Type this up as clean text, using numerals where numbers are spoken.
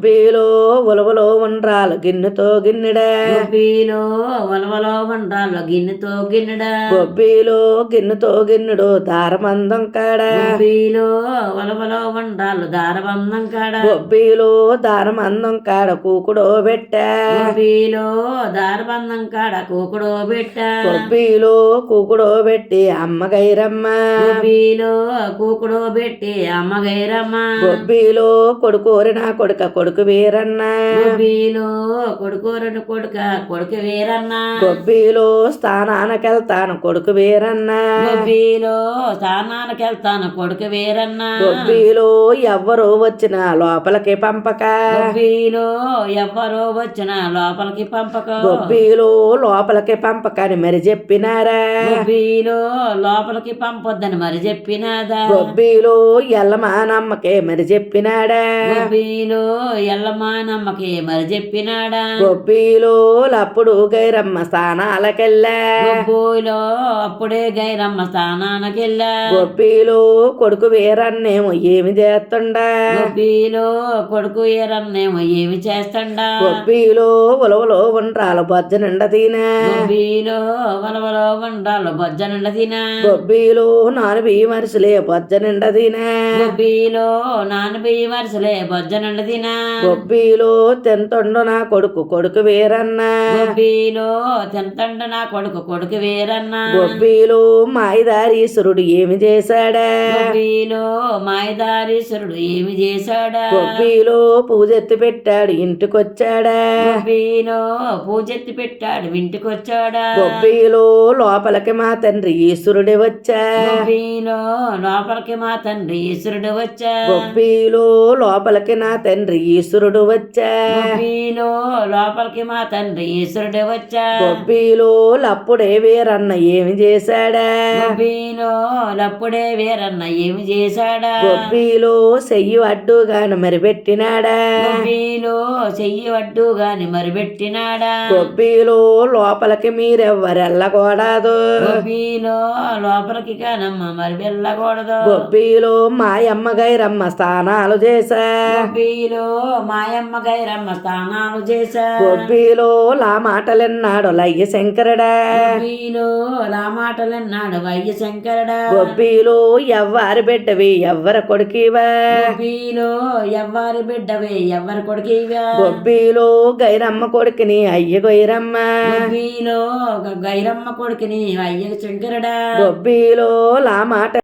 గొబ్బిలో ఉలవలో ఉండ్రాలు గిన్నెతో గిన్నెడా గొబ్బిలో ఉలవలో ఉండ్రాలు గిన్నెతో గిన్నెడా గొబ్బిలో గిన్నెతో గిన్నెడు దారమందం కాడ గొబ్బిలో ఉలవలో ఉండ్రాలు దారబంధం కాడ గొబ్బిలో దారమందం కాడ కూకుడో పెట్ట గొబ్బిలో దారబంధం కాడ కూకుడో పెట్ట గొబ్బిలో కూకుడో పెట్టి అమ్మ గైరమ్మ గొబ్బిలో కూకుడో పెట్టి అమ్మ గైరమ్మ గొబ్బిలో కొడుకోరి నా కొడుక కొడుకు వీరన్న గొబ్బిలో కొడుకోరని కొడుక కొడుకు వీరన్న గొబ్బిలో స్థానానికెళ్తాను కొడుకు వీరన్న గొబ్బిలో స్థానానికి వెళ్తాను కొడుకు వీరన్న గొబ్బిలో ఎవ్వరు వచ్చిన లోపలికి పంపక గొబ్బిలో ఎవ్వరో వచ్చిన లోపలికి పంపక గొబ్బిలో లోపలికి పంపకని మరి చెప్పినారా గొబ్బిలో లోపలికి పంపొద్దని మరి చెప్పినాదా గొబ్బిలో ఎల్లమానమ్మకే మరి చెప్పినాడా గొబ్బిలో ఎల్లమానమ్మకి మరి చెప్పినాడా గొబ్బిలో లప్పుడు గైరమ్మ స్థానాలకెళ్ళా గొబ్బిలో అప్పుడే గైరమ్మ స్థానానికి వెళ్ళా గొబ్బిలో కొడుకు వీరన్నేమో ఏమి చేస్తుండా గొబ్బిలో కొడుకు ఏరన్నేమో ఏమి చేస్తండా గొబ్బిలో ఉలవలో ఉండ్రాలు బొజ్జ నిండ తినా గొబ్బిలో వలవలో వండాలు బొజ్జ నిండ తినా గొబ్బిలో నాను బియ్య మనుషులే బొజ్జ నిండ తినా గొబ్బిలో బియ్య వరుసలే బొజ్జ నిండ తినా గొబ్బిలో తింటుండు నా కొడుకు కొడుకు వీరన్న గొబ్బిలో తింతండు నా కొడుకు కొడుకు వీరన్న గొబ్బిలో మాయదారీశ్వరుడు ఏమి చేశాడా గొబ్బిలో మాయదారీశ్వరుడు ఏమి చేశాడా గొబ్బిలో పూజ ఎత్తి పెట్టాడు ఇంటికొచ్చాడా గొబ్బిలో పూజెత్తి పెట్టాడు ఇంటికొచ్చాడా గొబ్బిలో లోపలికి మా తండ్రి ఈశ్వరుడే వచ్చా గొబ్బిలో లోపలికి మా తండ్రి ఈశ్వరుడు వచ్చా గొబ్బిలో లోపలికి నా తండ్రి ఈశ్వరుడు వచ్చా గొబ్బిలో లోపలికి మా తండ్రి ఈశ్వరుడు వచ్చా గొబ్బిలో లప్పుడే వీరన్న ఏమి చేశాడా గొబ్బిలో లప్పుడే వీరన్న ఏమి చేశాడా గొబ్బిలో చెయ్యి అడ్డుగాను మరి పెట్టినాడా గొబ్బిలో చెయ్యి వడ్డు గాని మరి పెట్టినాడా గొబ్బిలో లోపలికి మీరెవ్వరెళ్ళకూడదు గొబ్బిలో లోపలికి కానమ్మ మరి వెళ్ళకూడదు గొబ్బిలో మాయమ్మ గైరమ్మ స్థానాలు చేశా గొబ్బిలో మాయమ్మ గైరమ్మ స్థానాలు చేశా గొబ్బిలో లా మాటలెన్నాడు లయ్య శంకరుడా గొబ్బిలో నా మాటలన్నాడు వయ్య శంకరుడా గొబ్బిలో ఎవ్వరి బిడ్డవి ఎవ్వరి కొడుకివా గొబ్బిలో ఎవ్వరి బిడ్డవే ఎవ్వరి కొడుకివా గొబ్బిలో గైరమ్మ కొడుకుని అయ్య గైరమ్మ గొబ్బిలో గైరమ్మ కొడుకుని అయ్య శంకరుడా గొబ్బిలో లా మాట